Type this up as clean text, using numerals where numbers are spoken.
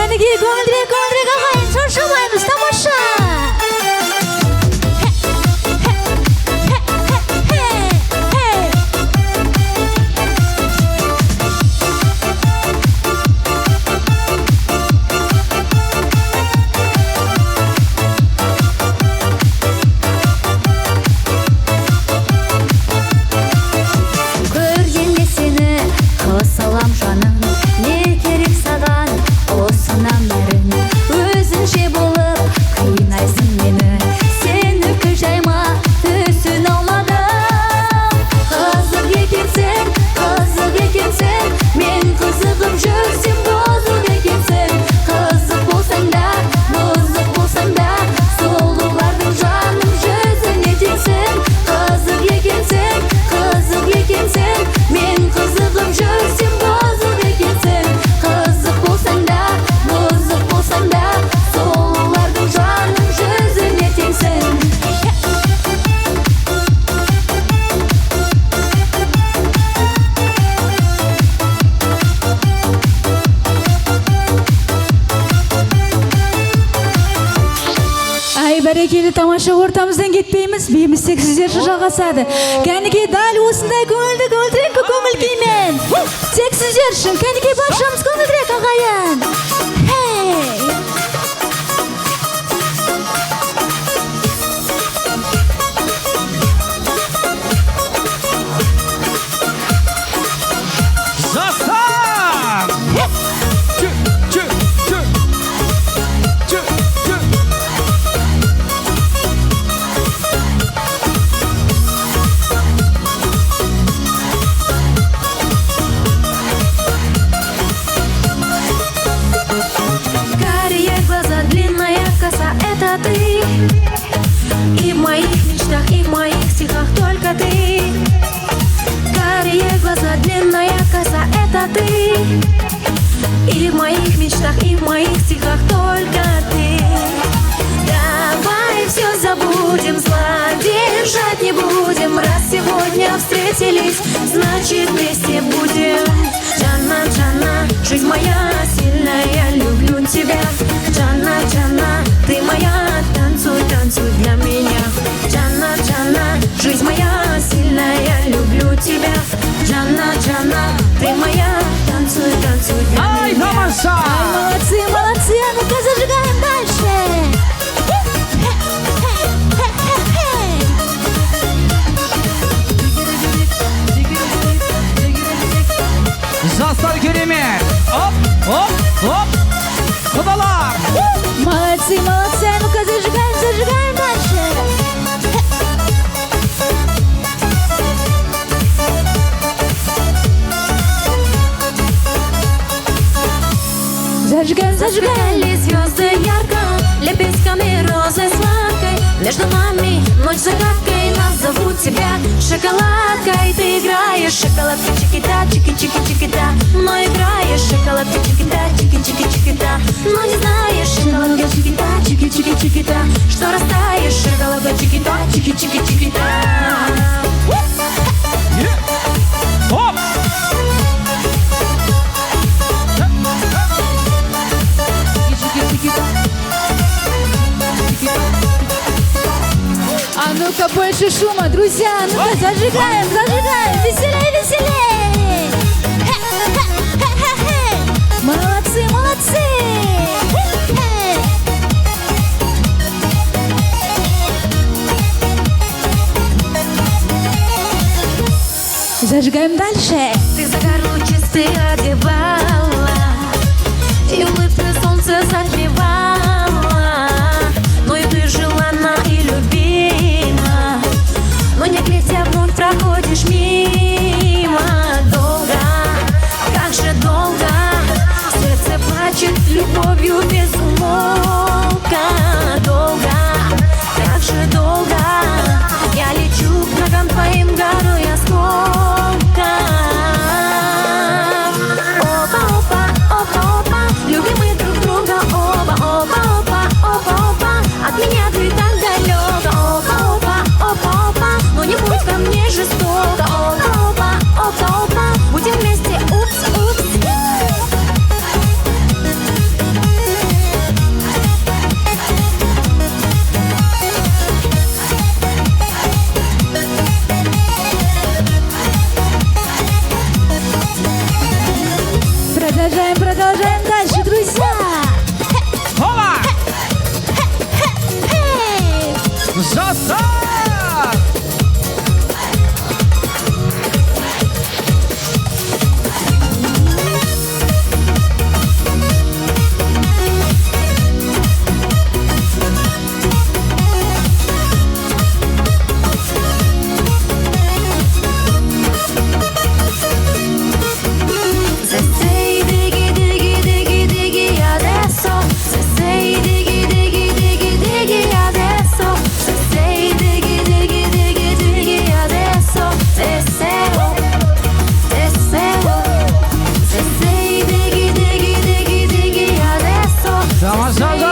Кәнеге көңілдірек ағайын шошымаймыз тамаша. Бәрекелі тамаша ортамыздан кетпейміз, бейіміз тек сіздер жалғасады. Кәнеге дәл осындай көңілді көңілдірек көңіл күймен. Тек сіздер үшін кәнеге баршамыз көңілдірек ағайын. И в моих мечтах, и в моих стихах только ты. Карие глаза, длинная коса, это ты. И в моих мечтах, и в моих стихах только ты. Давай все забудем, зла держать не будем. Раз сегодня встретились, значит вместе будем. Джанна, Джанна, жизнь моя сильная, я люблю тебя. Джанна, Джанна, ты моя, танцуй, танцуй для меня. Джанна, Джанна, жизнь моя сильная, я люблю тебя. Джанна, Джанна, ты моя, танцуй, танцуй для меня. Ай, молодцы, молодцы, а ну-ка зажигаем дальше. Жастар керемет. Оп, оп, оп. Құдалар. Молодцы, молодцы, а ну-ка зажигаем, зажигаем дальше. Зажигаем, зажигаем. Звезды ярко, лепестками розы сладкой. Между нами ночь загадкой, нас зовут тебя шоколадкой. Ты играешь шоколадка, чики-та, чики-чики-чики-та. Но играешь шоколадка, чики-та, чики-чики-чики-та. Но не знаешь шоколадка, чики-та, чики-чики-чики-та. Что растаешь шоколадка, чики-та, чики-чики-чики-та. Оп! А ну-ка больше шума, друзья, ну-ка зажигаем, зажигаем, веселей, веселей. Молодцы, молодцы. Зажигаем дальше. Ты загору чистый одевала, и улыбка солнце затмевала. Но и ты желанна и любима, но не глядя вновь проходишь мимо. Долго, как же долго, сердце плачет любовью без умолка. Долго, как же долго, я лечу к ногам твоим горой осколка. Опа-опа, опа-опа, любимые друг друга. Опа-опа, опа-опа, от меня ты так далека. Опа-опа, опа-опа, но не будь ко мне жестоко. Опа-опа, опа-опа, будем вместе, упс-упс. Тамаша